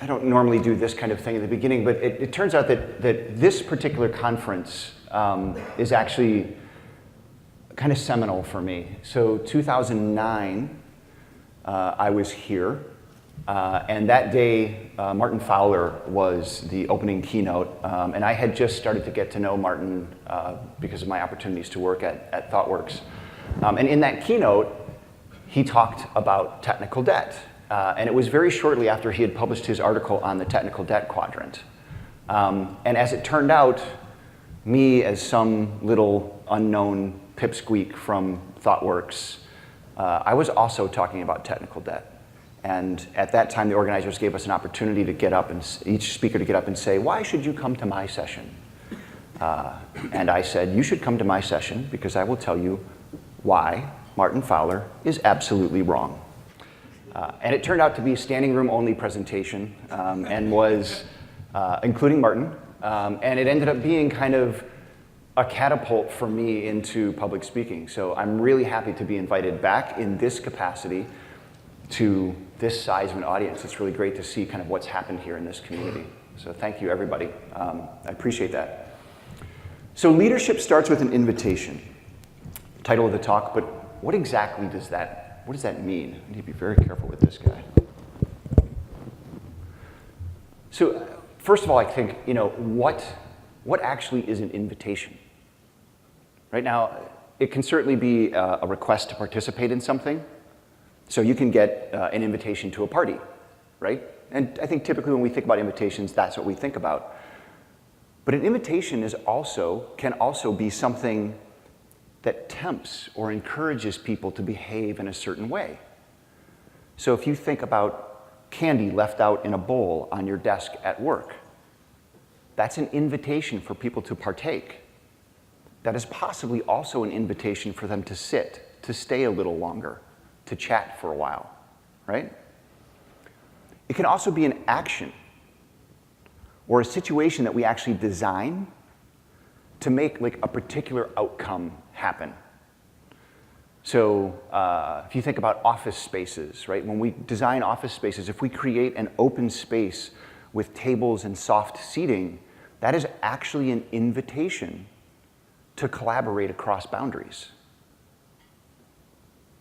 I don't normally do this kind of thing at the beginning, but it turns out that this particular conference is actually kind of seminal for me. So 2009, I was here, and that day, Martin Fowler was the opening keynote, and I had just started to get to know Martin because of my opportunities to work at ThoughtWorks. And in that keynote, he talked about technical debt. And it was very shortly after he had published his article on the technical debt quadrant. And as it turned out, me as some little unknown pipsqueak from ThoughtWorks, I was also talking about technical debt. And at that time, the organizers gave us an opportunity to get up, and each speaker to get up and say, why should you come to my session? And I said, you should come to my session because I will tell you why Martin Fowler is absolutely wrong. And it turned out to be a standing room only presentation and was, including Martin, and it ended up being kind of a catapult for me into public speaking. So I'm really happy to be invited back in this capacity to this size of an audience. It's really great to see kind of what's happened here in this community. So thank you, everybody. I appreciate that. So leadership starts with an invitation. Title of the talk, but what exactly does that mean? I need to be very careful with this guy. So first of all, I think, what actually is an invitation? Right now, it can certainly be a request to participate in something. So you can get an invitation to a party, right? And I think typically when we think about invitations, that's what we think about. But an invitation can also be something that tempts or encourages people to behave in a certain way. So if you think about candy left out in a bowl on your desk at work, that's an invitation for people to partake. That is possibly also an invitation for them to sit, to stay a little longer, to chat for a while, right? It can also be an action or a situation that we actually design to make like a particular outcome happen. So if you think about office spaces, right? When we design office spaces, if we create an open space with tables and soft seating, that is actually an invitation to collaborate across boundaries.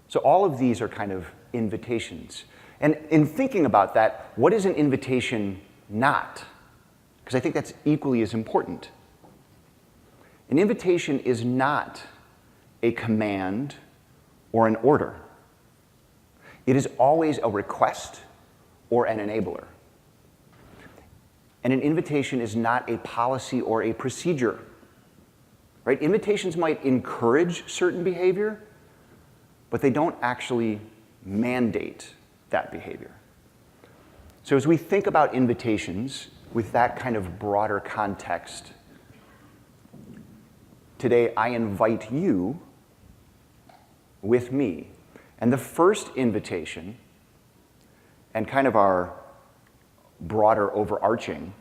So all of these are kind of invitations. And in thinking about that, what is an invitation not? Because I think that's equally as important. An invitation is not a command or an order. It is always a request or an enabler. And an invitation is not a policy or a procedure, right? Invitations might encourage certain behavior, but they don't actually mandate that behavior. So as we think about invitations with that kind of broader context, today I invite you with me. And the first invitation, and kind of our broader overarching,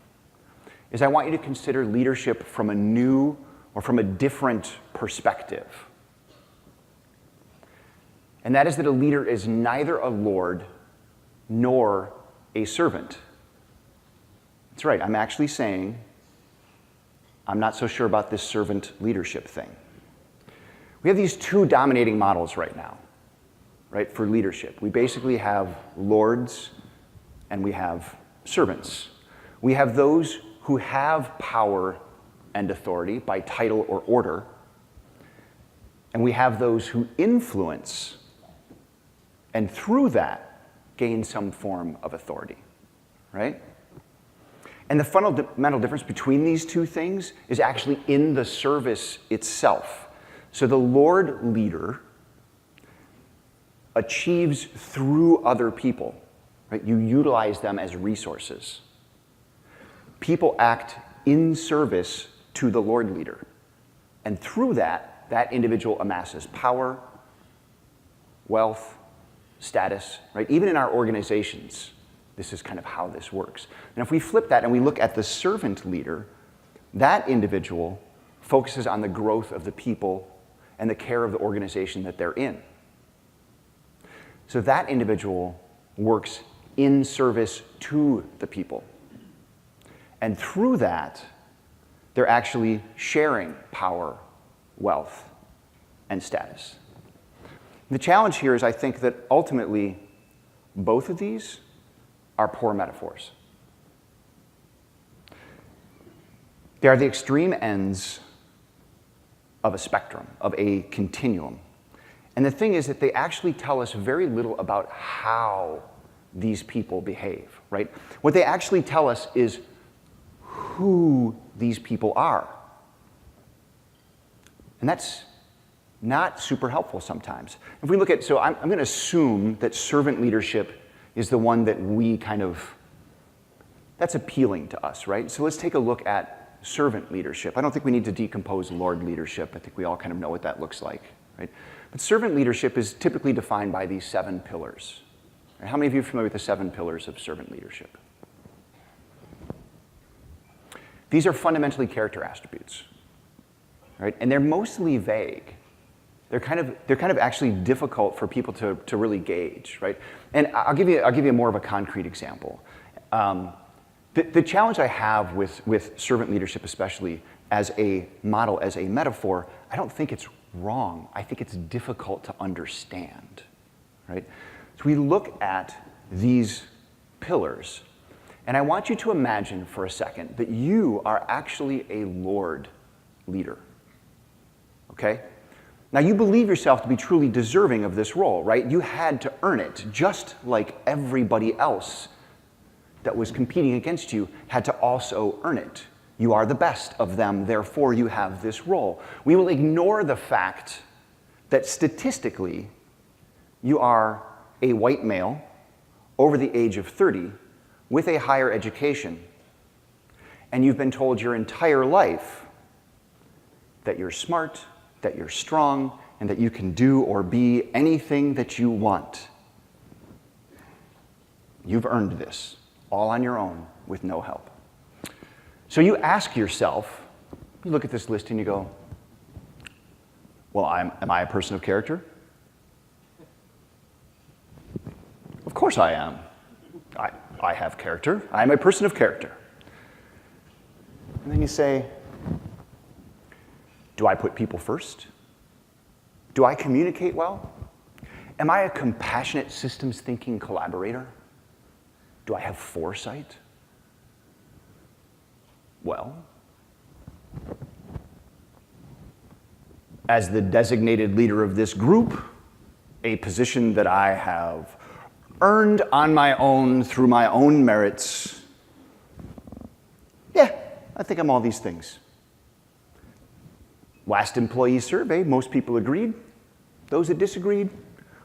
is I want you to consider leadership from a new or from a different perspective. And that is that a leader is neither a lord nor a servant. That's right, I'm actually saying I'm not so sure about this servant leadership thing. We have these two dominating models right now, right, for leadership. We basically have lords and we have servants. We have those who have power and authority by title or order, and we have those who influence and through that gain some form of authority, right? And the fundamental difference between these two things is actually in the service itself. So the Lord leader achieves through other people, right? You utilize them as resources. People act in service to the Lord leader. And through that, that individual amasses power, wealth, status, right? Even in our organizations, this is kind of how this works. And if we flip that and we look at the servant leader, that individual focuses on the growth of the people and the care of the organization that they're in. So that individual works in service to the people. And through that, they're actually sharing power, wealth, and status. The challenge here is I think that ultimately both of these are poor metaphors. They are the extreme ends of a spectrum, of a continuum. And the thing is that they actually tell us very little about how these people behave, right? What they actually tell us is who these people are. And that's not super helpful sometimes. If we look at, so I'm going to assume that servant leadership is the one that we kind of, that's appealing to us, right? So let's take a look at servant leadership. I don't think we need to decompose Lord leadership. I think we all kind of know what that looks like, right? But servant leadership is typically defined by these 7 pillars. How many of you are familiar with the 7 pillars of servant leadership? These are fundamentally character attributes, right? And they're mostly vague. They're kind of actually difficult for people to really gauge, right? And I'll give you more of a concrete example. The challenge I have with servant leadership, especially as a model, as a metaphor, I don't think it's wrong. I think it's difficult to understand, right? So we look at these pillars, and I want you to imagine for a second that you are actually a Lord leader, okay? Now, you believe yourself to be truly deserving of this role, right? You had to earn it, just like everybody else that was competing against you had to also earn it. You are the best of them, therefore you have this role. We will ignore the fact that statistically, you are a white male over the age of 30 with a higher education, and you've been told your entire life that you're smart, that you're strong, and that you can do or be anything that you want. You've earned this all on your own with no help. So you ask yourself, you look at this list and you go, well, am I a person of character? Of course I am. I have character. I'm a person of character. And then you say, do I put people first? Do I communicate well? Am I a compassionate systems thinking collaborator? Do I have foresight? Well, as the designated leader of this group, a position that I have earned on my own through my own merits, yeah, I think I'm all these things. Last employee survey, most people agreed. Those that disagreed,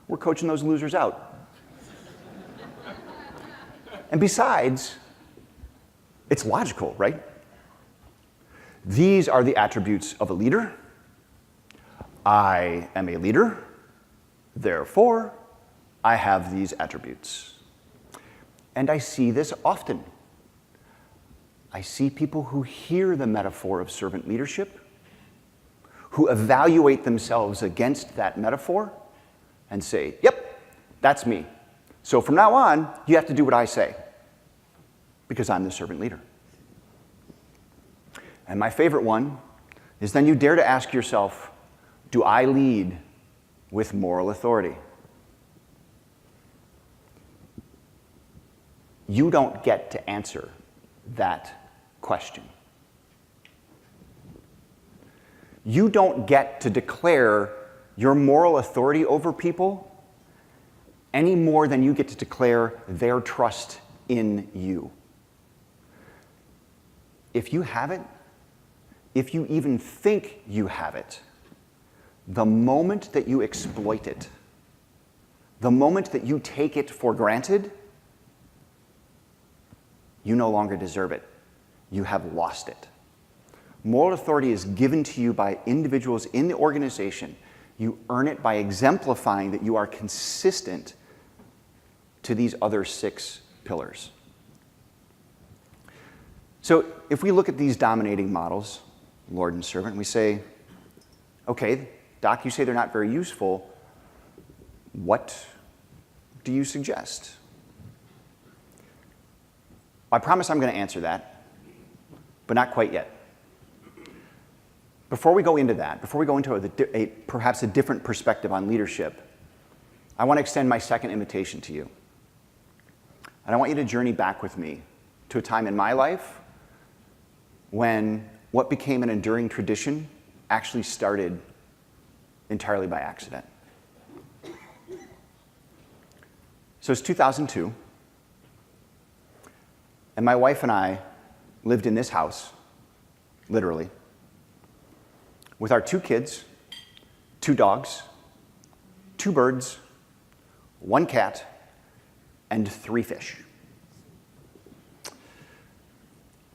we're coaching those losers out. And besides, it's logical, right? These are the attributes of a leader. I am a leader, therefore, I have these attributes. And I see this often. I see people who hear the metaphor of servant leadership, who evaluate themselves against that metaphor and say, yep, that's me. So from now on, you have to do what I say because I'm the servant leader. And my favorite one is then you dare to ask yourself, do I lead with moral authority? You don't get to answer that question. You don't get to declare your moral authority over people any more than you get to declare their trust in you. If you have it, if you even think you have it, the moment that you exploit it, the moment that you take it for granted, you no longer deserve it. You have lost it. Moral authority is given to you by individuals in the organization. You earn it by exemplifying that you are consistent to these other 6 pillars. So if we look at these dominating models, Lord and servant, we say, okay, Doc, you say they're not very useful. What do you suggest? I promise I'm going to answer that, but not quite yet. Before we go into that, before we go into perhaps a different perspective on leadership, I want to extend my second invitation to you. And I want you to journey back with me to a time in my life when what became an enduring tradition actually started entirely by accident. So it's 2002, and my wife and I lived in this house, literally, with our 2 kids, 2 dogs, 2 birds, 1 cat, and 3 fish.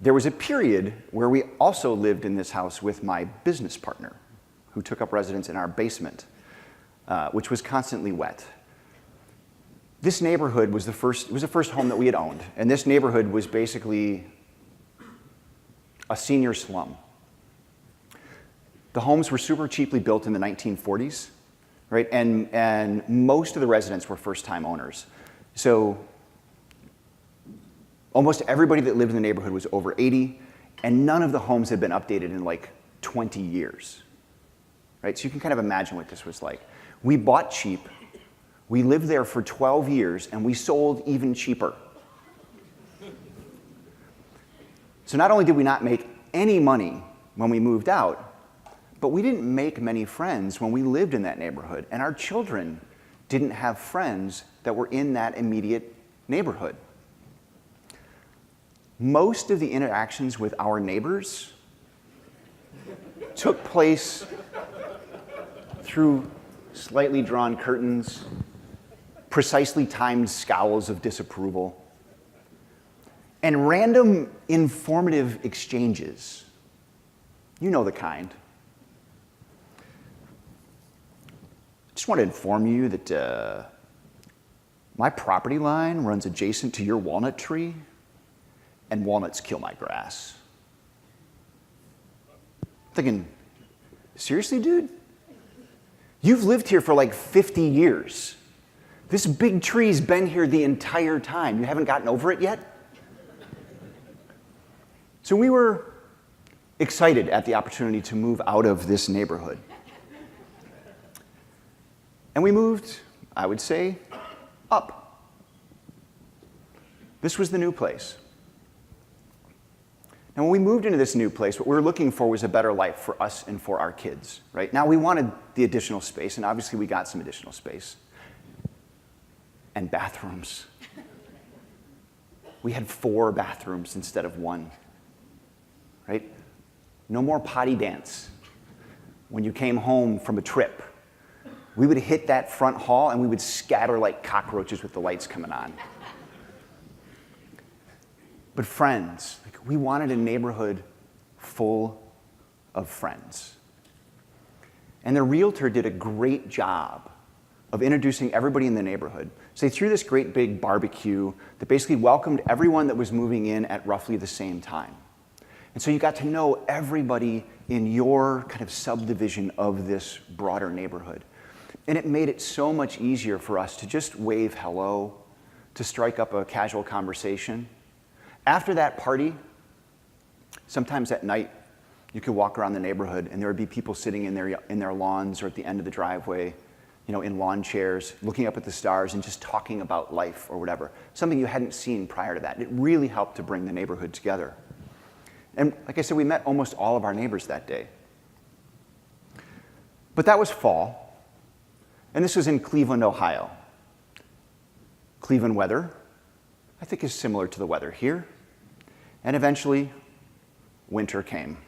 There was a period where we also lived in this house with my business partner, who took up residence in our basement, which was constantly wet. This neighborhood was the first home that we had owned, and this neighborhood was basically a senior slum. The homes were super cheaply built in the 1940s, right? And most of the residents were first-time owners. So almost everybody that lived in the neighborhood was over 80, and none of the homes had been updated in like 20 years, right? So you can kind of imagine what this was like. We bought cheap, we lived there for 12 years, and we sold even cheaper. So not only did we not make any money when we moved out, but we didn't make many friends when we lived in that neighborhood, and our children didn't have friends that were in that immediate neighborhood. Most of the interactions with our neighbors took place through slightly drawn curtains, precisely timed scowls of disapproval, and random informative exchanges. You know the kind. Just want to inform you that my property line runs adjacent to your walnut tree, and walnuts kill my grass. I'm thinking, seriously, dude? You've lived here for like 50 years. This big tree's been here the entire time. You haven't gotten over it yet? So we were excited at the opportunity to move out of this neighborhood. And we moved, I would say, up. This was the new place. And when we moved into this new place, what we were looking for was a better life for us and for our kids, right? Now, we wanted the additional space, and obviously we got some additional space. And bathrooms. We had 4 bathrooms instead of 1, right? No more potty dance when you came home from a trip. We would hit that front hall and we would scatter like cockroaches with the lights coming on. But friends, like, we wanted a neighborhood full of friends. And the realtor did a great job of introducing everybody in the neighborhood. So they threw this great big barbecue that basically welcomed everyone that was moving in at roughly the same time. And so you got to know everybody in your kind of subdivision of this broader neighborhood. And it made it so much easier for us to just wave hello, to strike up a casual conversation. After that party, sometimes at night, you could walk around the neighborhood and there would be people sitting in their lawns or at the end of the driveway, you know, in lawn chairs, looking up at the stars and just talking about life or whatever, something you hadn't seen prior to that. It really helped to bring the neighborhood together. And like I said, we met almost all of our neighbors that day. But that was fall. And this was in Cleveland, Ohio. Cleveland weather, I think, is similar to the weather here. And eventually, winter came.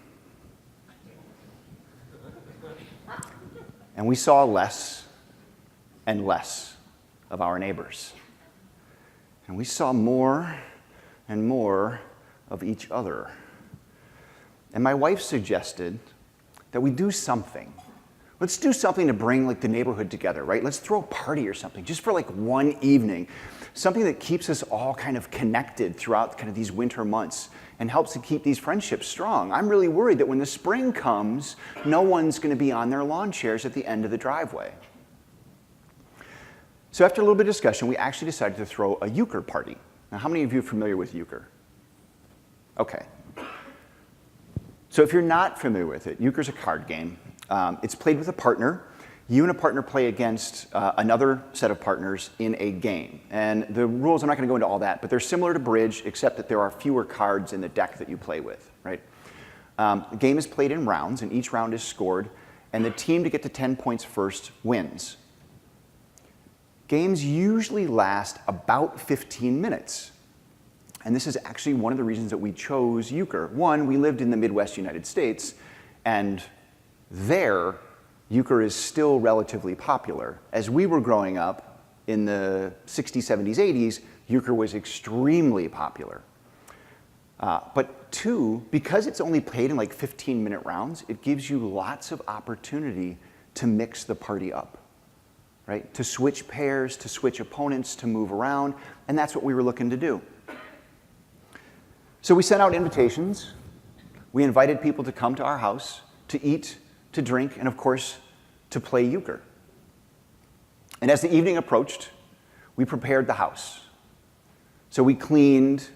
And we saw less and less of our neighbors. And we saw more and more of each other. And my wife suggested that we do something. Let's do something to bring like the neighborhood together, right? Let's throw a party or something, just for like one evening. Something that keeps us all kind of connected throughout kind of these winter months and helps to keep these friendships strong. I'm really worried that when the spring comes, no one's going to be on their lawn chairs at the end of the driveway. So after a little bit of discussion, we actually decided to throw a euchre party. Now, how many of you are familiar with euchre? Okay. So if you're not familiar with it, euchre's a card game. It's played with a partner. You and a partner play against another set of partners in a game. And the rules, I'm not going to go into all that, but they're similar to bridge, except that there are fewer cards in the deck that you play with, right? The game is played in rounds, and each round is scored, and the team to get to 10 points first wins. Games usually last about 15 minutes. And this is actually one of the reasons that we chose euchre. One, we lived in the Midwest United States, and there, euchre is still relatively popular. As we were growing up in the 60s, 70s, 80s, euchre was extremely popular. But two, because it's only played in like 15-minute rounds, it gives you lots of opportunity to mix the party up, right? To switch pairs, to switch opponents, to move around, and that's what we were looking to do. So we sent out invitations. We invited people to come to our house to eat, to drink, and of course, to play euchre. And as the evening approached, we prepared the house. So we cleaned,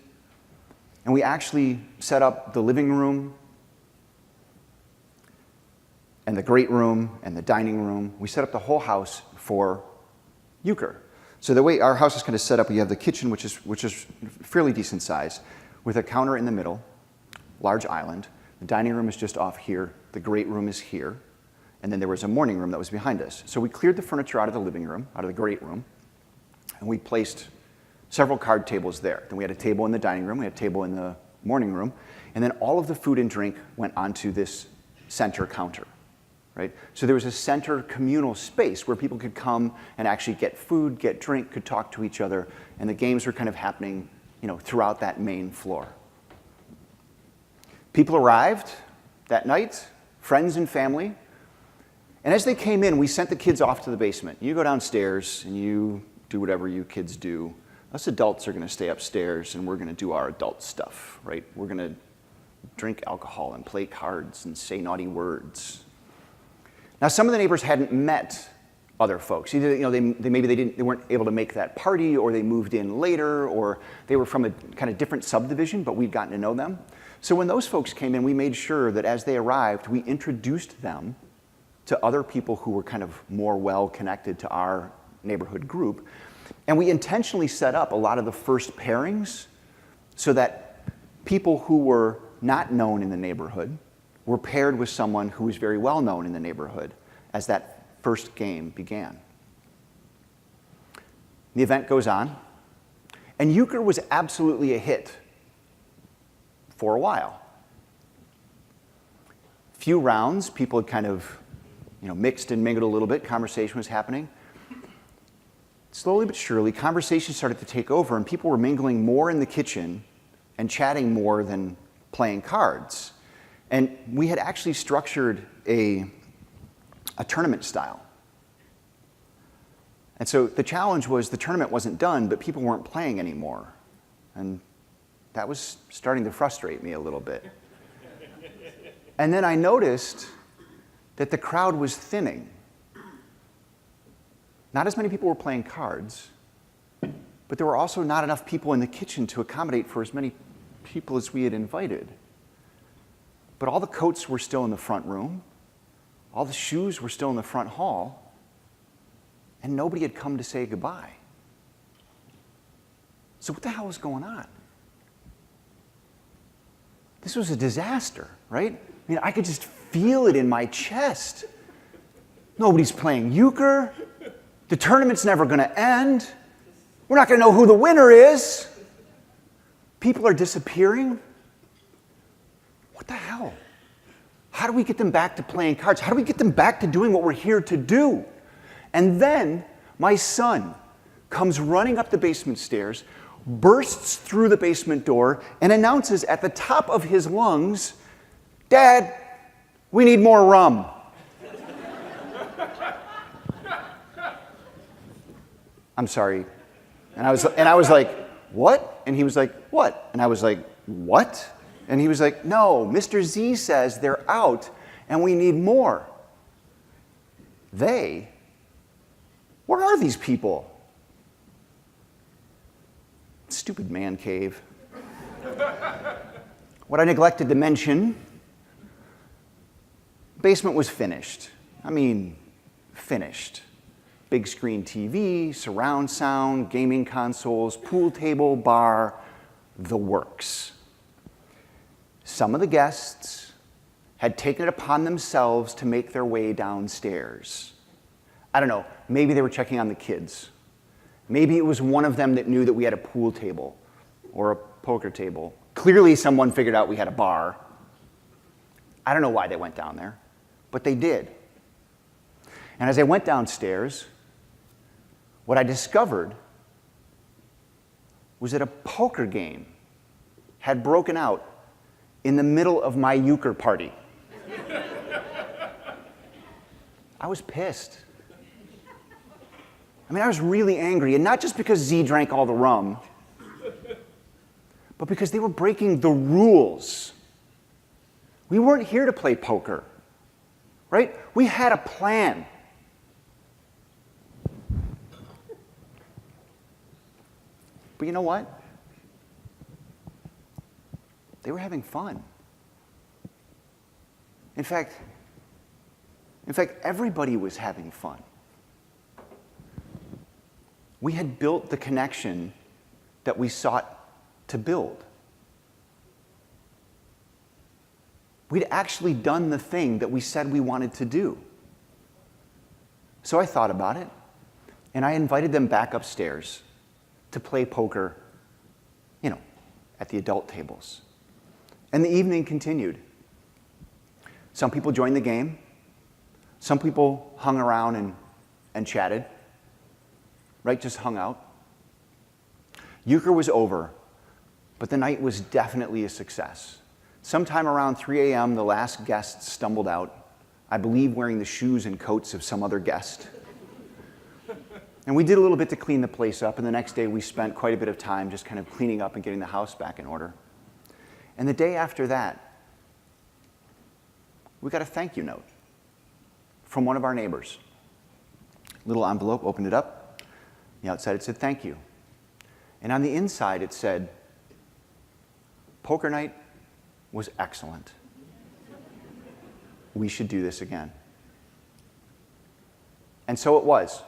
and we actually set up the living room, and the great room, and the dining room. We set up the whole house for euchre. So the way our house is kind of set up, we have the kitchen, which is fairly decent size, with a counter in the middle, large island. The dining room is just off here. The great room is here. And then there was a morning room that was behind us. So we cleared the furniture out of the living room, out of the great room, and we placed several card tables there. Then we had a table in the dining room, we had a table in the morning room, and then all of the food and drink went onto this center counter, right? So there was a center communal space where people could come and actually get food, get drink, could talk to each other, and the games were kind of happening, throughout that main floor. People arrived that night, friends and family, and as they came in, we sent the kids off to the basement. You go downstairs and you do whatever you kids do. Us adults are going to stay upstairs and we're going to do our adult stuff, right? We're going to drink alcohol and play cards and say naughty words. Now, some of the neighbors hadn't met other folks. Either they weren't able to make that party, or they moved in later, or they were from a kind of different subdivision, but we'd gotten to know them. So when those folks came in, we made sure that as they arrived, we introduced them to other people who were kind of more well-connected to our neighborhood group. And we intentionally set up a lot of the first pairings so that people who were not known in the neighborhood were paired with someone who was very well known in the neighborhood as that first game began. The event goes on, and euchre was absolutely a hit for a while. Few rounds, people had kind of mixed and mingled a little bit, conversation was happening. Slowly but surely, conversation started to take over, and people were mingling more in the kitchen and chatting more than playing cards. And we had actually structured a tournament style. And so the challenge was the tournament wasn't done, but people weren't playing anymore. And that was starting to frustrate me a little bit. And then I noticed that the crowd was thinning. Not as many people were playing cards, but there were also not enough people in the kitchen to accommodate for as many people as we had invited. But all the coats were still in the front room. All the shoes were still in the front hall, and nobody had come to say goodbye. So what the hell was going on? This was a disaster, right? I could just feel it in my chest. Nobody's playing euchre. The tournament's never going to end. We're not going to know who the winner is. People are disappearing. What the hell? How do we get them back to playing cards? How do we get them back to doing what we're here to do? And then my son comes running up the basement stairs, bursts through the basement door, and announces at the top of his lungs, "Dad, we need more rum." I'm sorry. And I was like, "What?" And he was like, "What?" And I was like, "What?" And he was like, "No, Mr. Z says they're out and we need more." They? Where are these people? Stupid man cave. What I neglected to mention, basement was finished. I mean, finished. Big screen TV, surround sound, gaming consoles, pool table, bar, the works. Some of the guests had taken it upon themselves to make their way downstairs. I don't know, maybe they were checking on the kids. Maybe it was one of them that knew that we had a pool table or a poker table. Clearly someone figured out we had a bar. I don't know why they went down there, but they did. And as I went downstairs, what I discovered was that a poker game had broken out in the middle of my euchre party. I was pissed. I mean, I was really angry, and not just because Z drank all the rum, but because they were breaking the rules. We weren't here to play poker, right? We had a plan. But you know what? They were having fun. In fact, everybody was having fun. We had built the connection that we sought to build. We'd actually done the thing that we said we wanted to do. So I thought about it, and I invited them back upstairs to play poker, at the adult tables. And the evening continued. Some people joined the game. Some people hung around and chatted, right? Just hung out. Euchre was over, but the night was definitely a success. Sometime around 3 a.m., the last guest stumbled out, I believe wearing the shoes and coats of some other guest. And we did a little bit to clean the place up, and the next day we spent quite a bit of time just kind of cleaning up and getting the house back in order. And the day after that, we got a thank you note from one of our neighbors. Little envelope, opened it up. On the outside it said, thank you. And on the inside it said, poker night was excellent. We should do this again. And so it was.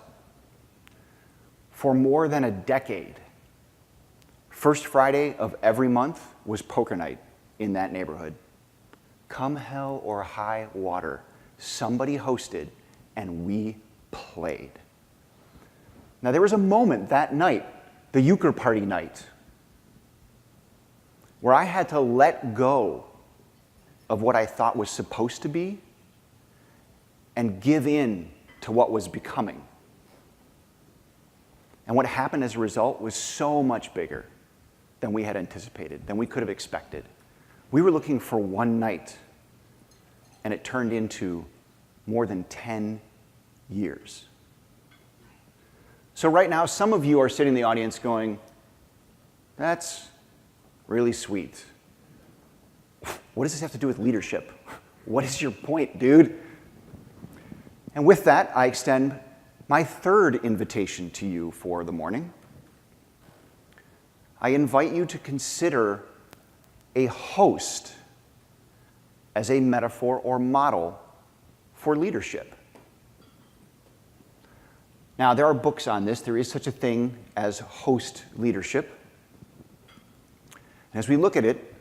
For more than a decade, first Friday of every month was poker night in that neighborhood. Come hell or high water, somebody hosted and we played. Now there was a moment that night, the euchre party night, where I had to let go of what I thought was supposed to be and give in to what was becoming. And what happened as a result was so much bigger than we had anticipated, than we could have expected. We were looking for one night, and it turned into more than 10 years. So right now, some of you are sitting in the audience going, that's really sweet. What does this have to do with leadership? What is your point, dude? And with that, I extend my third invitation to you for the morning. I invite you to consider a host as a metaphor or model for leadership. Now, there are books on this. There is such a thing as host leadership. And as we look at it,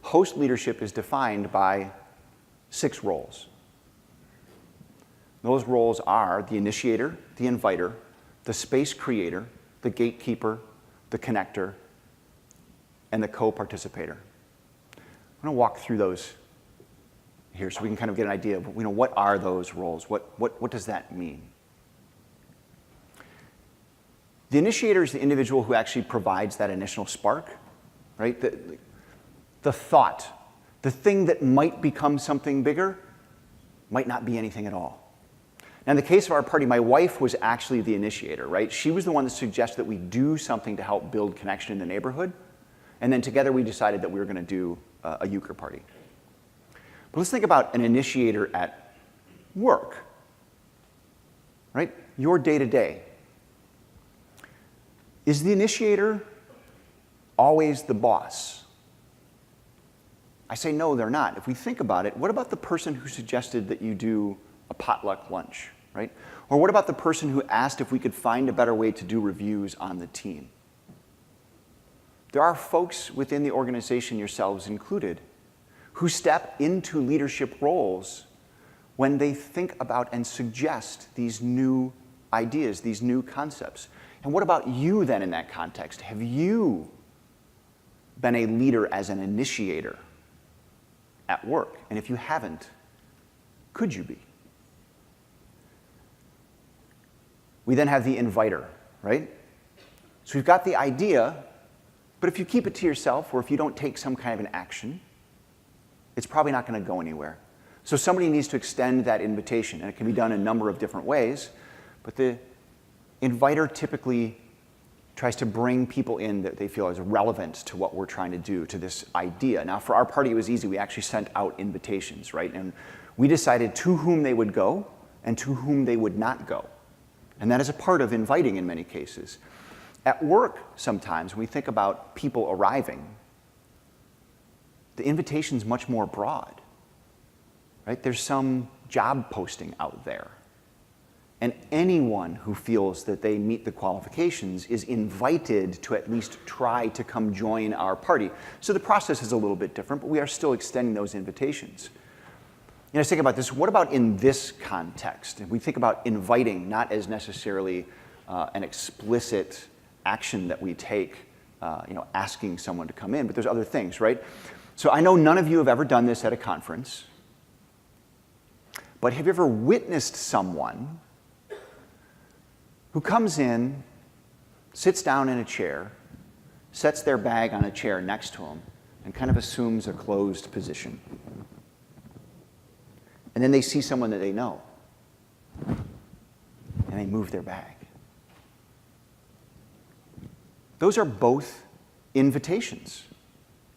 host leadership is defined by 6 roles. Those roles are the initiator, the inviter, the space creator, the gatekeeper, the connector, and the co-participator. I'm going to walk through those here so we can kind of get an idea of what are those roles? What does that mean? The initiator is the individual who actually provides that initial spark, right? The thought, the thing that might become something bigger, might not be anything at all. Now, in the case of our party, my wife was actually the initiator, right? She was the one that suggested that we do something to help build connection in the neighborhood. And then together we decided that we were going to do a euchre party. But let's think about an initiator at work, right? Your day-to-day. Is the initiator always the boss? I say, no, they're not. If we think about it, what about the person who suggested that you do a potluck lunch, right? Or what about the person who asked if we could find a better way to do reviews on the team? There are folks within the organization, yourselves included, who step into leadership roles when they think about and suggest these new ideas, these new concepts. And what about you then in that context? Have you been a leader as an initiator at work? And if you haven't, could you be? We then have the inviter, right? So we've got the idea, but if you keep it to yourself or if you don't take some kind of an action, it's probably not going to go anywhere. So somebody needs to extend that invitation, and it can be done in a number of different ways, but the inviter typically tries to bring people in that they feel is relevant to what we're trying to do, to this idea. Now, for our party, it was easy. We actually sent out invitations, right? And we decided to whom they would go and to whom they would not go. And that is a part of inviting in many cases. At work, sometimes, when we think about people arriving, the invitation's much more broad, right? There's some job posting out there. And anyone who feels that they meet the qualifications is invited to at least try to come join our party. So the process is a little bit different, but we are still extending those invitations. You know, I was thinking about this, what about in this context? If we think about inviting not as necessarily an explicit action that we take, asking someone to come in, but there's other things, right? So I know none of you have ever done this at a conference, but have you ever witnessed someone who comes in, sits down in a chair, sets their bag on a chair next to them, and kind of assumes a closed position? And then they see someone that they know, and they move their bag. Those are both invitations,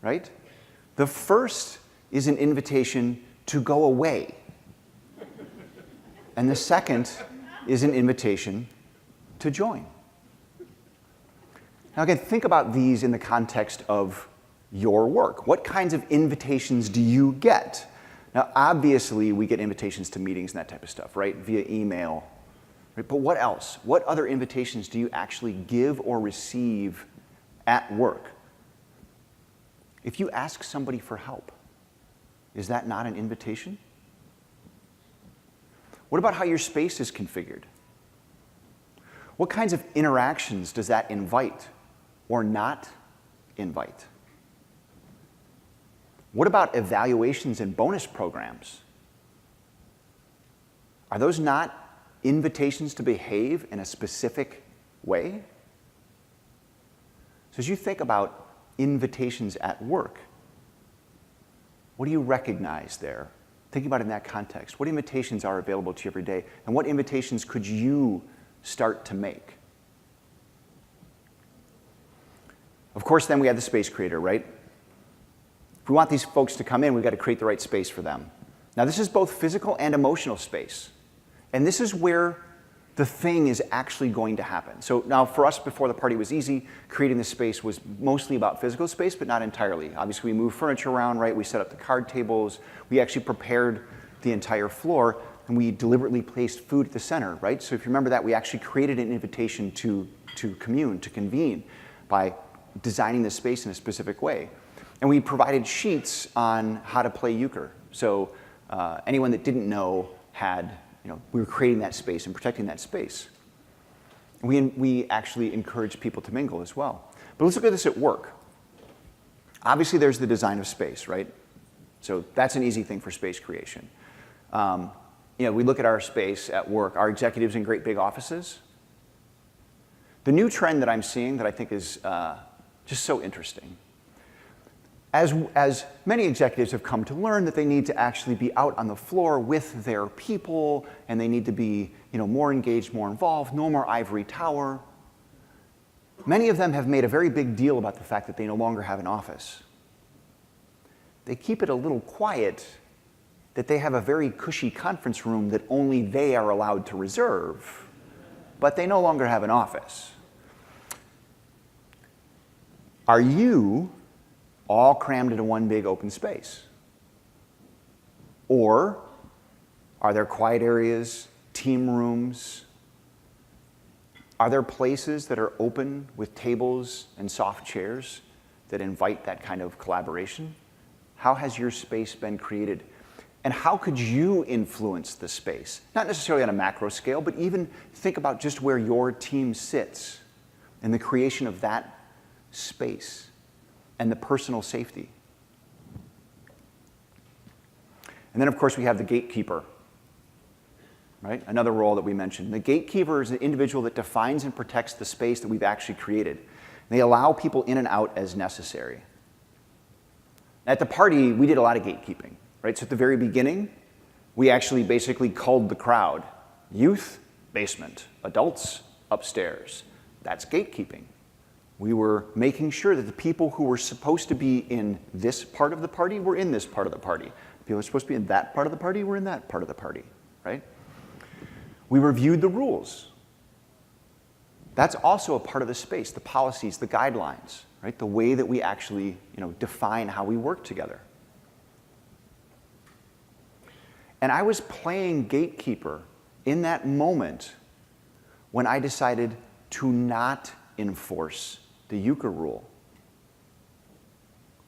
right? The first is an invitation to go away. And the second is an invitation to join. Now again, think about these in the context of your work. What kinds of invitations do you get? Now obviously we get invitations to meetings and that type of stuff, right? Via email. Right? But what else? What other invitations do you actually give or receive at work? If you ask somebody for help, is that not an invitation? What about how your space is configured? What kinds of interactions does that invite or not invite? What about evaluations and bonus programs? Are those not invitations to behave in a specific way? So as you think about invitations at work, what do you recognize there? Thinking about it in that context, what invitations are available to you every day, and what invitations could you start to make? Of course, then we have the space creator, right? If we want these folks to come in, we've got to create the right space for them. Now, this is both physical and emotional space. And this is where the thing is actually going to happen. So now for us, before the party was easy, creating the space was mostly about physical space, but not entirely. Obviously, we moved furniture around, right? We set up the card tables. We actually prepared the entire floor, and we deliberately placed food at the center, right? So if you remember that, we actually created an invitation to commune, to convene, by designing the space in a specific way. And we provided sheets on how to play euchre. So anyone that didn't know had, we were creating that space and protecting that space. And we actually encouraged people to mingle as well. But let's look at this at work. Obviously, there's the design of space, right? So that's an easy thing for space creation. We look at our space at work, our executives in great big offices. The new trend that I'm seeing that I think is just so interesting, as many executives have come to learn that they need to actually be out on the floor with their people, and they need to be more engaged, more involved, no more ivory tower. Many of them have made a very big deal about the fact that they no longer have an office. They keep it a little quiet that they have a very cushy conference room that only they are allowed to reserve, but they no longer have an office. Are you all crammed into one big open space? Or are there quiet areas, team rooms? Are there places that are open with tables and soft chairs that invite that kind of collaboration? How has your space been created? And how could you influence the space? Not necessarily on a macro scale, but even think about just where your team sits and the creation of that space and the personal safety. And then, of course, we have the gatekeeper, right? Another role that we mentioned. The gatekeeper is an individual that defines and protects the space that we've actually created. They allow people in and out as necessary. At the party, we did a lot of gatekeeping, right? So at the very beginning, we actually basically culled the crowd. Youth, basement. Adults, upstairs. That's gatekeeping. We were making sure that the people who were supposed to be in this part of the party were in this part of the party. The people who were supposed to be in that part of the party were in that part of the party, right? We reviewed the rules. That's also a part of the space, the policies, the guidelines, right? The way that we actually, define how we work together. And I was playing gatekeeper in that moment when I decided to not enforce the euchre rule,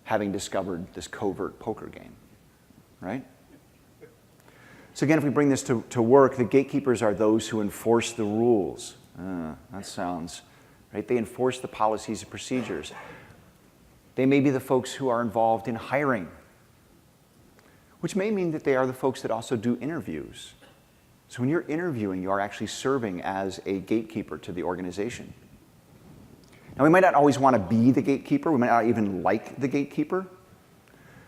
having discovered this covert poker game, right? So again, if we bring this to work, the gatekeepers are those who enforce the rules. That sounds, right? They enforce the policies and procedures. They may be the folks who are involved in hiring, which may mean that they are the folks that also do interviews. So when you're interviewing, you are actually serving as a gatekeeper to the organization. Now, we might not always want to be the gatekeeper. We might not even like the gatekeeper.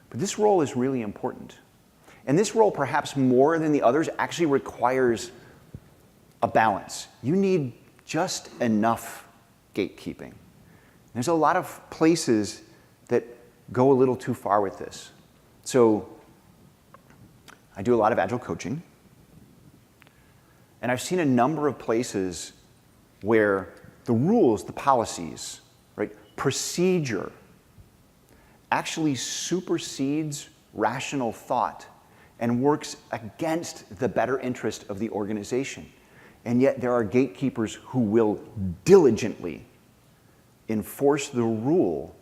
But this role is really important. And this role, perhaps more than the others, actually requires a balance. You need just enough gatekeeping. There's a lot of places that go a little too far with this. So I do a lot of Agile coaching. And I've seen a number of places where the rules, the policies, right, procedure actually supersedes rational thought and works against the better interest of the organization. And yet there are gatekeepers who will diligently enforce the rule,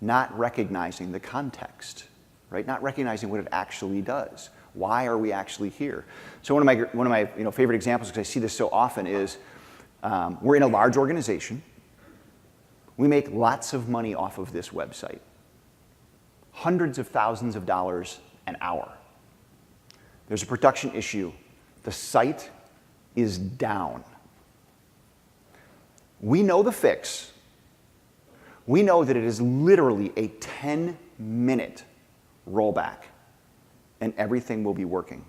not recognizing the context, right? Not recognizing what it actually does. Why are we actually here? So one of my favorite examples, because I see this so often, is we're in a large organization. We make lots of money off of this website. Hundreds of thousands of dollars an hour. There's a production issue. The site is down. We know the fix. We know that it is literally a 10-minute rollback and everything will be working.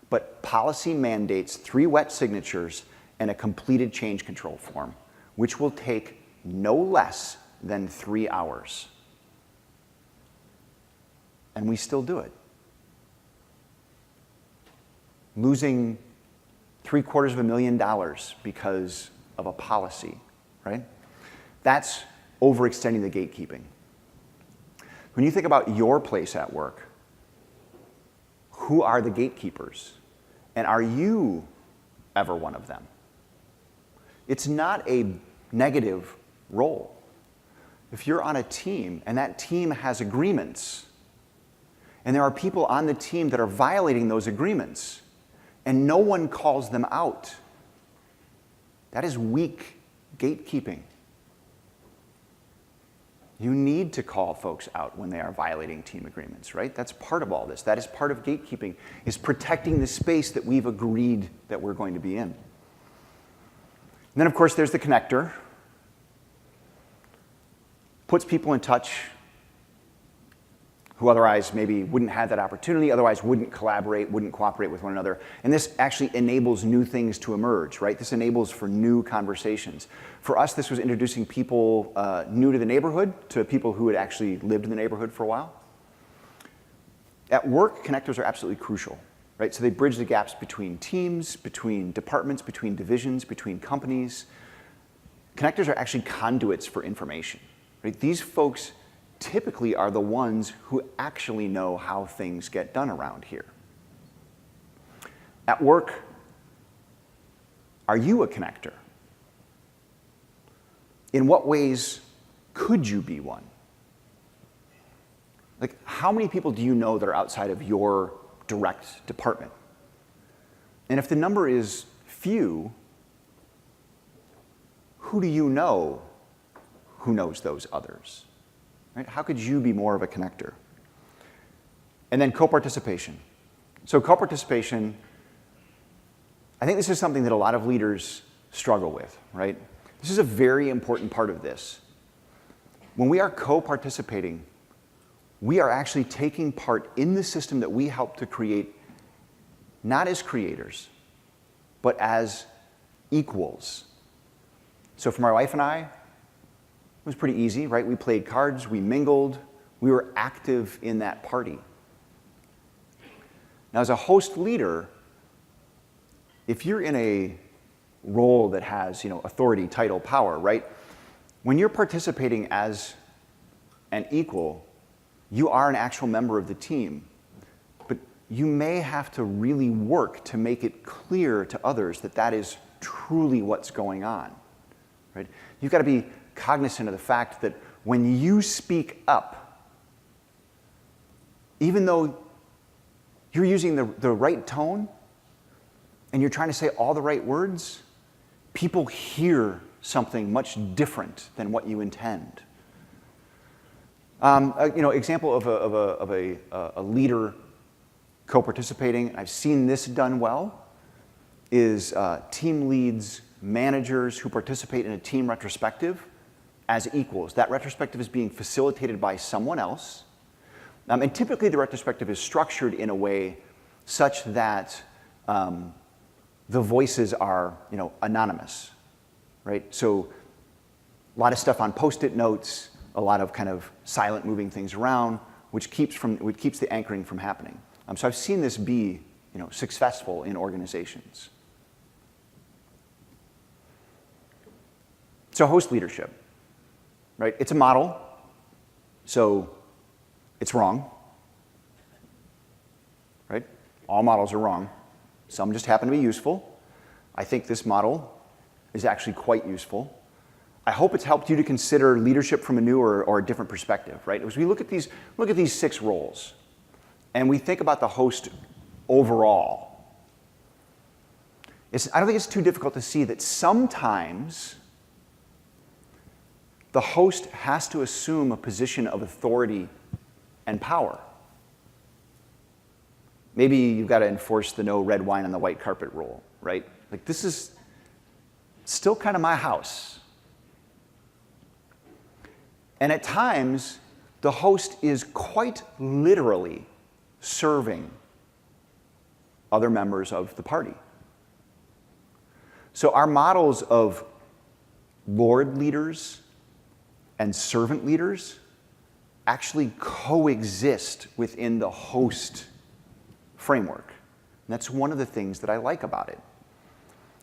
But policy mandates 3 wet signatures and a completed change control form, which will take no less than 3 hours. And we still do it. Losing $750,000 because of a policy, right? That's overextending the gatekeeping. When you think about your place at work, who are the gatekeepers? And are you ever one of them? It's not a negative role. If you're on a team and that team has agreements, and there are people on the team that are violating those agreements, and no one calls them out, that is weak gatekeeping. You need to call folks out when they are violating team agreements, right? That's part of all this. That is part of gatekeeping, is protecting the space that we've agreed that we're going to be in. And then, of course, there's the connector. Puts people in touch who otherwise maybe wouldn't have that opportunity, otherwise wouldn't collaborate, wouldn't cooperate with one another. And this actually enables new things to emerge, right? This enables for new conversations. For us, this was introducing people new to the neighborhood to people who had actually lived in the neighborhood for a while. At work, connectors are absolutely crucial, right? So they bridge the gaps between teams, between departments, between divisions, between companies. Connectors are actually conduits for information. right? These folks typically are the ones who actually know how things get done around here. At work, are you a connector? In what ways could you be one? Like, how many people do you know that are outside of your direct department? And if the number is few, who do you know who knows those others? Right? How could you be more of a connector? And then co-participation. So co-participation, I think this is something that a lot of leaders struggle with, right? This is a very important part of this. When we are co-participating, we are actually taking part in the system that we help to create, not as creators, but as equals. So for my wife and I, it was pretty easy, right? We played cards, we mingled, we were active in that party. Now, as a host leader, if you're in a role that has, authority, title, power, right? When you're participating as an equal, you are an actual member of the team, but you may have to really work to make it clear to others that that is truly what's going on, right? You've got to be cognizant of the fact that when you speak up, even though you're using the right tone and you're trying to say all the right words, people hear something much different than what you intend. Example of a leader co-participating, I've seen this done well, is team leads, managers who participate in a team retrospective as equals. That retrospective is being facilitated by someone else. And typically the retrospective is structured in a way such that the voices are, anonymous, right? So a lot of stuff on Post-it notes, a lot of kind of silent moving things around, which keeps the anchoring from happening. So I've seen this be, successful in organizations. So host leadership, right? It's a model, so it's wrong, right? All models are wrong. Some just happen to be useful. I think this model is actually quite useful. I hope it's helped you to consider leadership from a new or a different perspective, right? As we look at these 6 roles, and we think about the host overall, I don't think it's too difficult to see that sometimes the host has to assume a position of authority and power. Maybe you've got to enforce the no red wine on the white carpet rule, right? Like, this is still kind of my house. And at times, the host is quite literally serving other members of the party. So our models of Lord leaders and servant leaders actually coexist within the host framework. And that's one of the things that I like about it.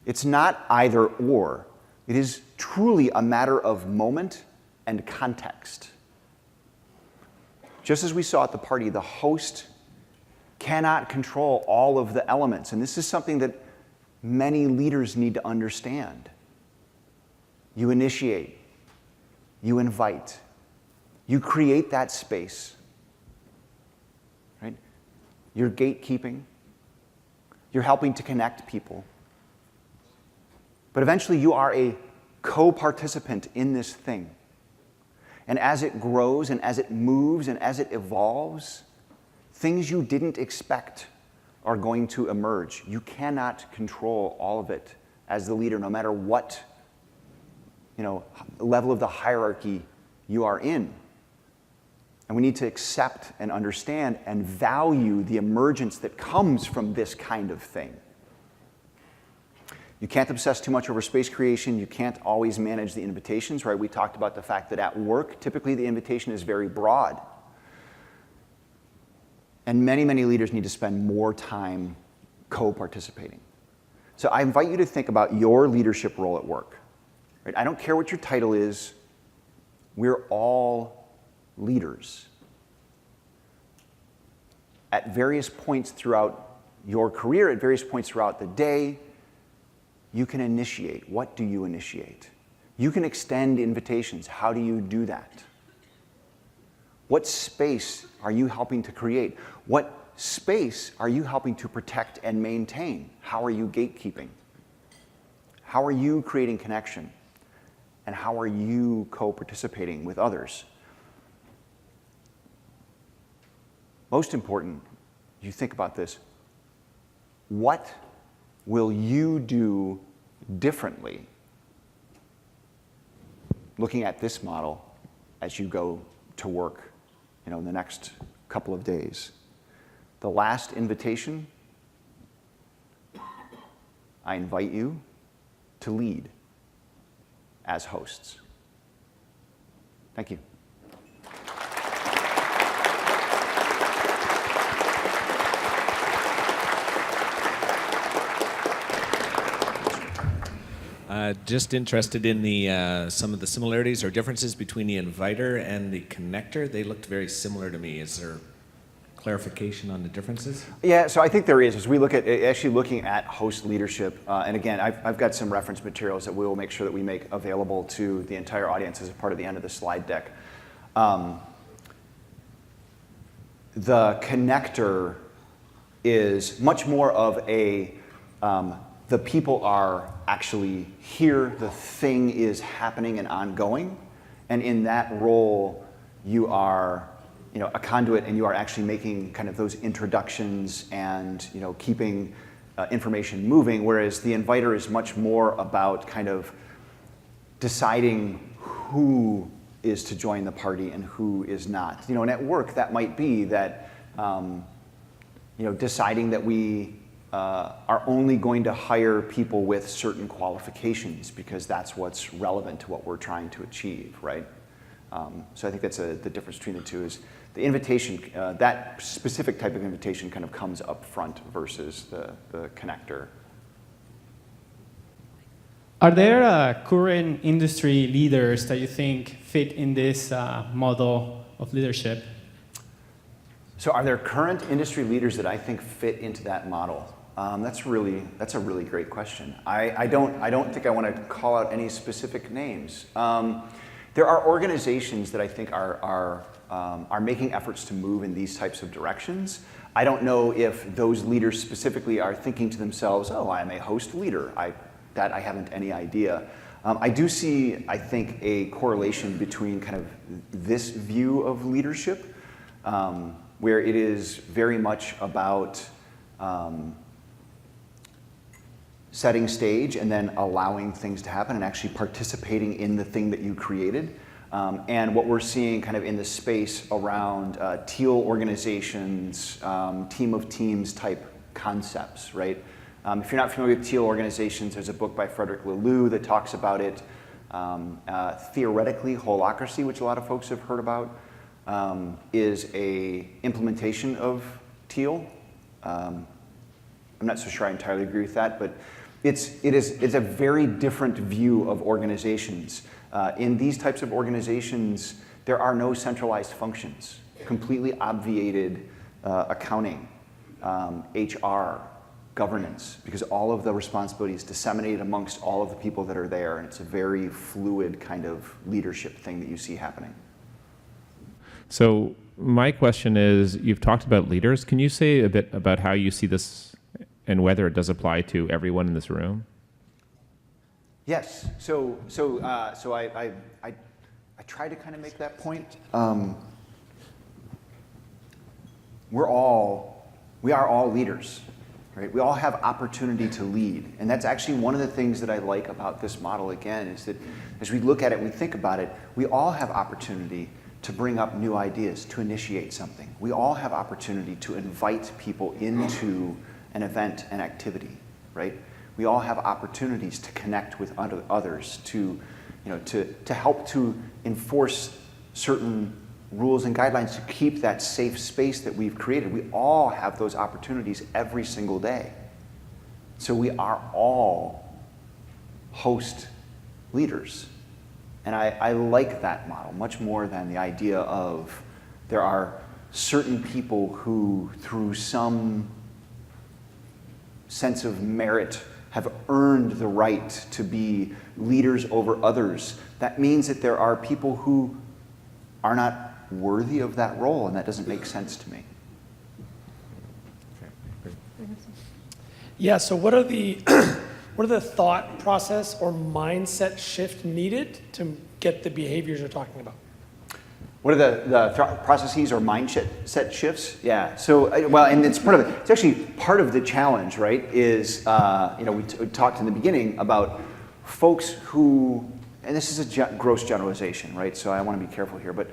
It's not either or. It is truly a matter of moment and context. Just as we saw at the party, the host cannot control all of the elements. And this is something that many leaders need to understand. You initiate, you invite, you create that space, right? You're gatekeeping, you're helping to connect people. But eventually you are a co-participant in this thing. And as it grows and as it moves and as it evolves, things you didn't expect are going to emerge. You cannot control all of it as the leader, no matter what level of the hierarchy you are in. And we need to accept and understand and value the emergence that comes from this kind of thing. You can't obsess too much over space creation. You can't always manage the invitations, right? We talked about the fact that at work, typically the invitation is very broad. And many, many leaders need to spend more time co-participating. So I invite you to think about your leadership role at work. Right? I don't care what your title is. we're all leaders. At various points throughout your career, at various points throughout the day, you can initiate. What do you initiate? You can extend invitations. How do you do that? What space are you helping to create? What space are you helping to protect and maintain? How are you gatekeeping? How are you creating connection? And how are you co-participating with others? Most important, you think about this, what will you do differently looking at this model as you go to work, in the next couple of days? The last invitation, I invite you to lead as hosts. Thank you. Just interested in the some of the similarities or differences between the inviter and the connector. They looked very similar to me. Is there clarification on the differences? Yeah, so I think there is. As we look at actually looking at host leadership, and again, I've got some reference materials that we will make sure that we make available to the entire audience as a part of the end of the slide deck. The connector is much more of a the people are actually here, the thing is happening and ongoing, and in that role you are a conduit, and you are actually making kind of those introductions and keeping information moving, whereas the inviter is much more about kind of deciding who is to join the party and who is not. And at work that might be that deciding that we are only going to hire people with certain qualifications because that's what's relevant to what we're trying to achieve, right? So I think that's the difference between the two is the invitation, that specific type of invitation kind of comes up front versus the connector. Are there current industry leaders that you think fit in this model of leadership? So are there current industry leaders that I think fit into that model? That's a really great question. I don't think I want to call out any specific names. There are organizations that I think are making efforts to move in these types of directions. I don't know if those leaders specifically are thinking to themselves, oh, I'm a host leader. That I haven't any idea. I do see, I think, a correlation between kind of this view of leadership, where it is very much about setting stage and then allowing things to happen and actually participating in the thing that you created. And what we're seeing kind of in the space around teal organizations, team of teams type concepts, right? If you're not familiar with teal organizations, there's a book by Frederick Laloux that talks about it. Theoretically, holacracy, which a lot of folks have heard about, is a implementation of teal. I'm not so sure I entirely agree with that, but it's a very different view of organizations. In these types of organizations, there are no centralized functions, completely obviated accounting, HR, governance, because all of the responsibility is disseminated amongst all of the people that are there, and it's a very fluid kind of leadership thing that you see happening. So my question is, you've talked about leaders. Can you say a bit about how you see this and whether it does apply to everyone in this room? Yes. So I try to kind of make that point. We are all leaders, right? We all have opportunity to lead, and that's actually one of the things that I like about this model. Again, is that as we look at it, we think about it. We all have opportunity to bring up new ideas, to initiate something. We all have opportunity to invite people into an event, an activity, right? We all have opportunities to connect with others, to help to enforce certain rules and guidelines to keep that safe space that we've created. We all have those opportunities every single day. So we are all host leaders. And I like that model much more than the idea of there are certain people who, through some sense of merit, have earned the right to be leaders over others. That means that there are people who are not worthy of that role, and that doesn't make sense to me. Yeah, so what are the what are the thought process or mindset shift needed to get the behaviors you're talking about? What are the processes or mindset shifts? Yeah. So, well, and it's part of it. It's actually part of the challenge, right? Is we talked in the beginning about folks who, and this is a gross generalization, right? So I want to be careful here, but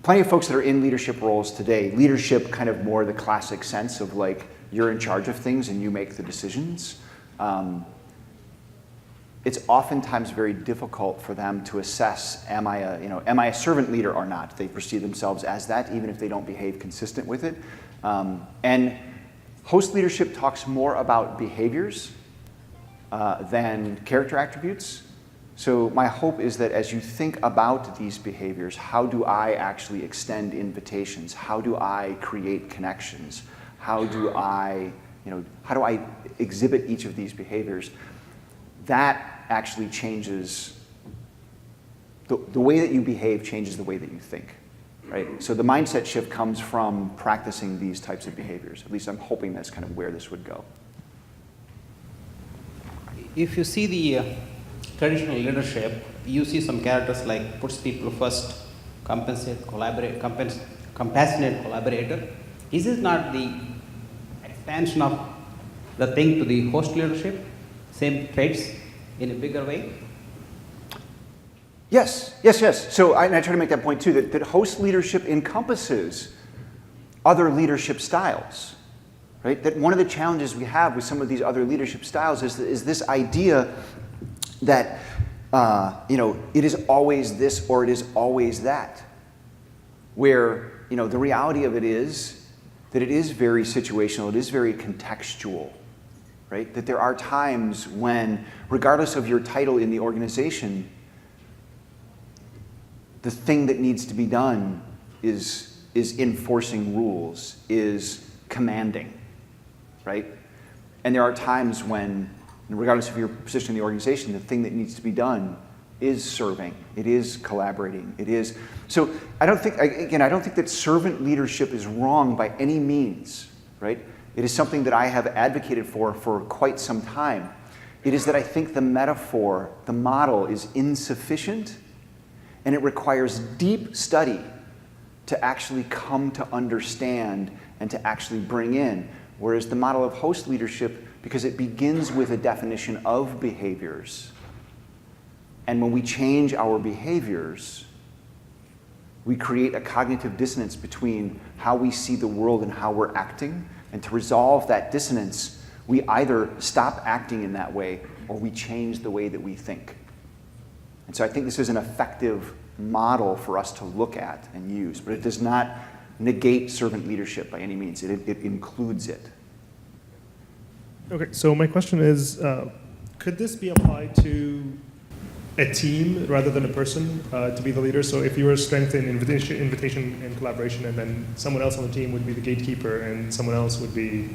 plenty of folks that are in leadership roles today. Leadership, kind of more the classic sense of like you're in charge of things and you make the decisions. It's oftentimes very difficult for them to assess, am I a servant leader or not? They perceive themselves as that, even if they don't behave consistent with it. And host leadership talks more about behaviors than character attributes. So my hope is that as you think about these behaviors, how do I actually extend invitations? How do I create connections? How do I exhibit each of these behaviors? That actually changes, the way that you behave changes the way that you think, right? So the mindset shift comes from practicing these types of behaviors. At least I'm hoping that's kind of where this would go. If you see the traditional leadership, you see some characters like puts people first, compassionate collaborator. Is this not the expansion of the thing to the host leadership? Same traits in a bigger way? Yes. So I try to make that point too, that host leadership encompasses other leadership styles, right? That one of the challenges we have with some of these other leadership styles is this idea that it is always this or it is always that, where the reality of it is that it is very situational, it is very contextual. Right? That there are times when, regardless of your title in the organization, the thing that needs to be done is enforcing rules, is commanding, right? And there are times when, regardless of your position in the organization, the thing that needs to be done is serving, it is collaborating, it is. So I don't think that servant leadership is wrong by any means, right? It is something that I have advocated for quite some time. It is that I think the metaphor, the model is insufficient, and it requires deep study to actually come to understand and to actually bring in. Whereas the model of host leadership, because it begins with a definition of behaviors, and when we change our behaviors, we create a cognitive dissonance between how we see the world and how we're acting. And to resolve that dissonance, we either stop acting in that way or we change the way that we think. And so I think this is an effective model for us to look at and use, but it does not negate servant leadership by any means. It includes it. Okay, so my question is, could this be applied to a team rather than a person to be the leader? So if you were strengthening invitation and collaboration, and then someone else on the team would be the gatekeeper, and someone else would be,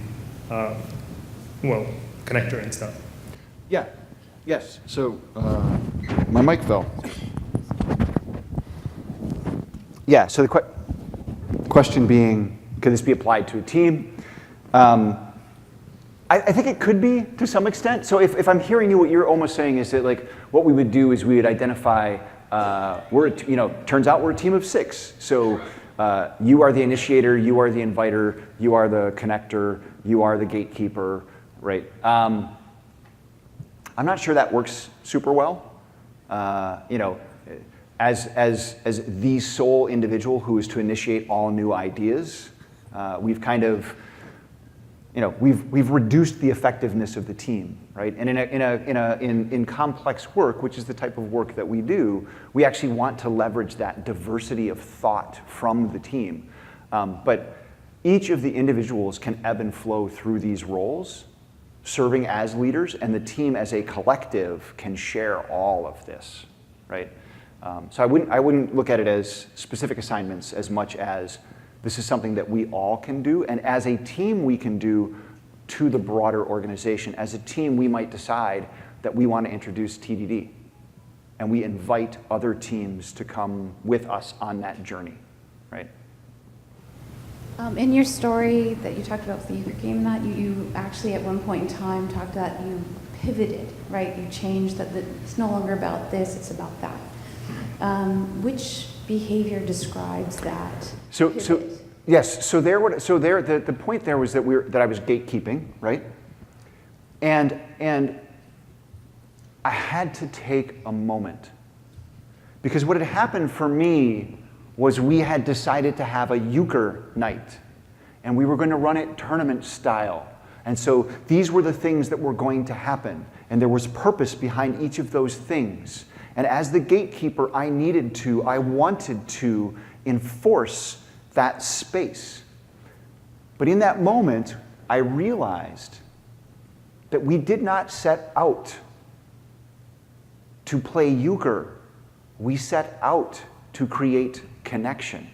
connector and stuff. Yeah. Yes. So my mic fell. Yeah. So the question being, could this be applied to a team? I think it could be to some extent. So if I'm hearing you, what you're almost saying is that like what we would do is we would identify, turns out we're a team of 6. So you are the initiator, you are the inviter, you are the connector, you are the gatekeeper, right? I'm not sure that works super well. As the sole individual who is to initiate all new ideas, we've kind of we've reduced the effectiveness of the team, right? And in complex work, which is the type of work that we do, we actually want to leverage that diversity of thought from the team. But each of the individuals can ebb and flow through these roles, serving as leaders, and the team as a collective can share all of this. right? So I wouldn't look at it as specific assignments as much as this is something that we all can do, and as a team we can do to the broader organization. As a team, we might decide that we want to introduce TDD, and we invite other teams to come with us on that journey, right? In your story that you talked about with the euchre game, that you actually at one point in time talked that you pivoted, right? You changed that it's no longer about this, it's about that. Which behavior describes that? Yes. So the point there was that I was gatekeeping, right? And I had to take a moment, because what had happened for me was we had decided to have a euchre night, and we were going to run it tournament style. And so these were the things that were going to happen, and there was purpose behind each of those things. And as the gatekeeper, I wanted to enforce that space. But in that moment, I realized that we did not set out to play euchre. We set out to create connection,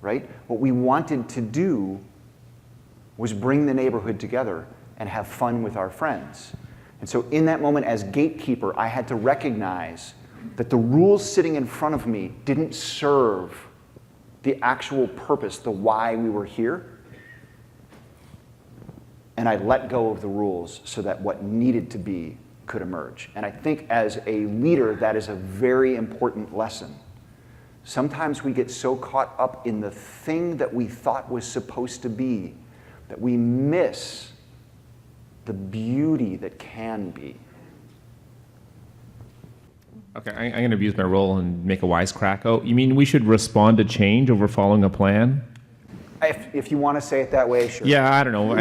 right? What we wanted to do was bring the neighborhood together and have fun with our friends. And so in that moment as gatekeeper, I had to recognize that the rules sitting in front of me didn't serve the actual purpose, the why we were here. And I let go of the rules so that what needed to be could emerge. And I think as a leader, that is a very important lesson. Sometimes we get so caught up in the thing that we thought was supposed to be that we miss the beauty that can be. Okay, I'm going to abuse my role and make a wisecrack. Oh, you mean we should respond to change over following a plan? If you want to say it that way, sure. Yeah, I don't know.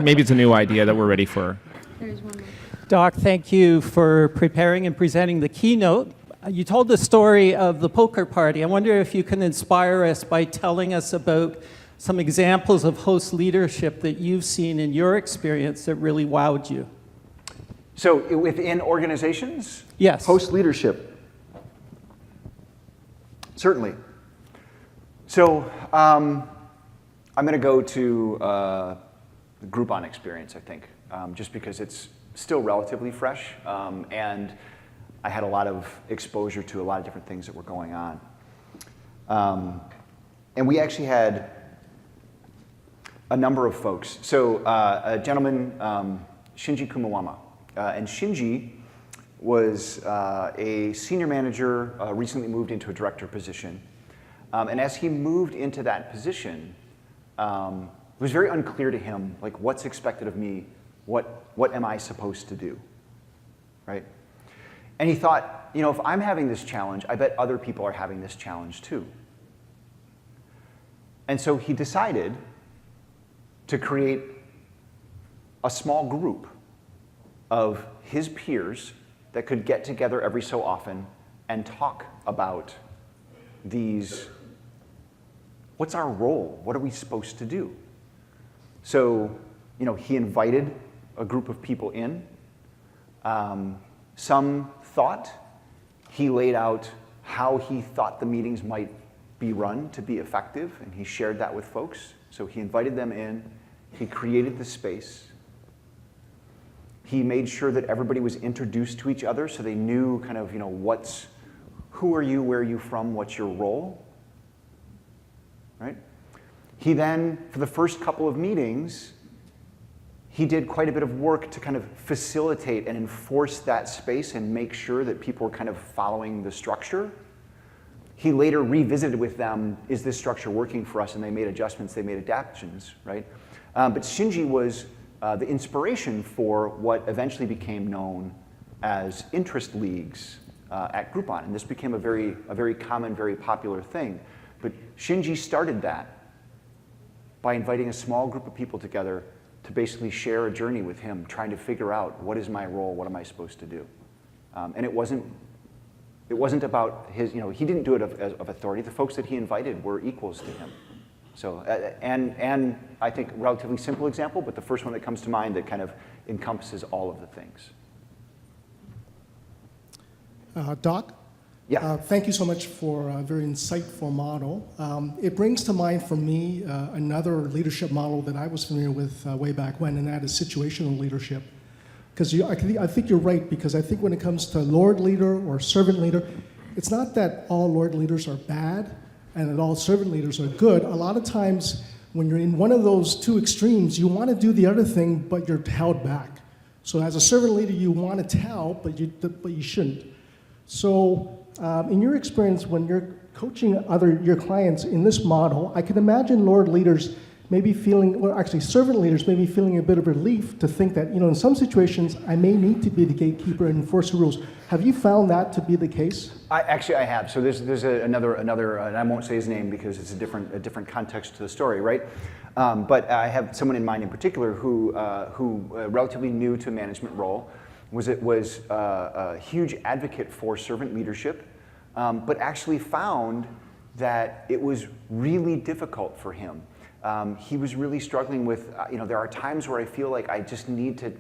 Maybe it's a new idea that we're ready for. There's one more. Doc, thank you for preparing and presenting the keynote. You told the story of the poker party. I wonder if you can inspire us by telling us about some examples of host leadership that you've seen in your experience that really wowed you. So within organizations? Yes. Host leadership. Certainly. So I'm going to go to the Groupon experience, I think, just because it's still relatively fresh, and I had a lot of exposure to a lot of different things that were going on. And we actually had a number of folks. So a gentleman, Shinji Kumawama, and Shinji was a senior manager, recently moved into a director position. And as he moved into that position, it was very unclear to him, like, what's expected of me? What am I supposed to do, right? And he thought, you know, if I'm having this challenge, I bet other people are having this challenge too. And so he decided to create a small group of his peers that could get together every so often and talk about these, what's our role? What are we supposed to do? So, you know, he invited a group of people in. Some thought. He laid out how he thought the meetings might be run to be effective, and he shared that with folks. So he invited them in. He created the space. He made sure that everybody was introduced to each other so they knew kind of, you know, who are you, where are you from, what's your role, right? He then, for the first couple of meetings, he did quite a bit of work to kind of facilitate and enforce that space and make sure that people were kind of following the structure. He later revisited with them, is this structure working for us? And they made adjustments, they made adaptations, right? But Shinji was the inspiration for what eventually became known as interest leagues at Groupon. And this became a very common, very popular thing. But Shinji started that by inviting a small group of people together to basically share a journey with him, trying to figure out, what is my role, what am I supposed to do? And it wasn't about his, you know, he didn't do it of authority. The folks that he invited were equals to him. So, and I think relatively simple example, but the first one that comes to mind that kind of encompasses all of the things. Doc, Yeah. Thank you so much for a very insightful model. It brings to mind for me another leadership model that I was familiar with way back when, and that is situational leadership. Because I think you're right, because I think when it comes to Lord leader or servant leader, it's not that all Lord leaders are bad and that all servant leaders are good. A lot of times when you're in one of those two extremes, you want to do the other thing, but you're held back. So as a servant leader, you want to tell, but you shouldn't. So in your experience, when you're coaching your clients in this model, I can imagine Lord leaders maybe feeling, well, actually servant leaders maybe feeling a bit of relief to think that, in some situations, I may need to be the gatekeeper and enforce the rules. Have you found that to be the case? I have. So there's another, and I won't say his name because it's a different context to the story, right? But I have someone in mind in particular who relatively new to a management role, was a huge advocate for servant leadership, but actually found that it was really difficult for him. He was really struggling with, there are times where I feel like I just need to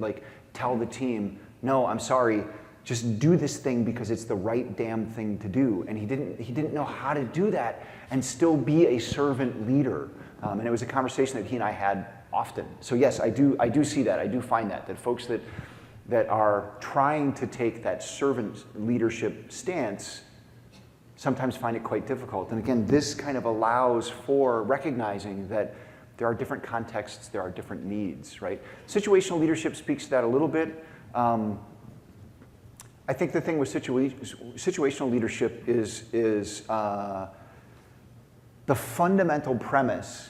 tell the team, no, I'm sorry, just do this thing because it's the right damn thing to do. And he didn't know how to do that and still be a servant leader. And it was a conversation that he and I had often. So yes, I do see that. I do find that folks that are trying to take that servant leadership stance sometimes find it quite difficult. And again, this kind of allows for recognizing that there are different contexts, there are different needs, right? Situational leadership speaks to that a little bit. I think the thing with situational leadership is the fundamental premise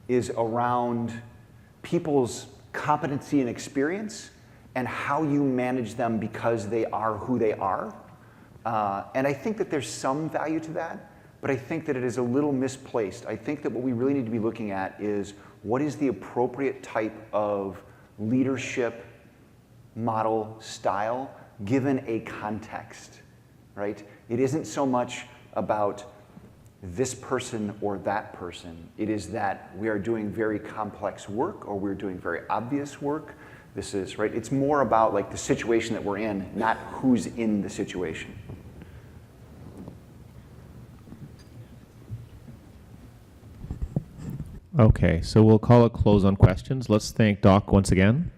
is around people's competency and experience and how you manage them because they are who they are. And I think that there's some value to that, but I think that it is a little misplaced. I think that what we really need to be looking at is what is the appropriate type of leadership model style given a context, right? It isn't so much about this person or that person. It is that we are doing very complex work or we're doing very obvious work. This is, right? It's more about the situation that we're in, not who's in the situation. Okay, so we'll call a close on questions. Let's thank Doc once again.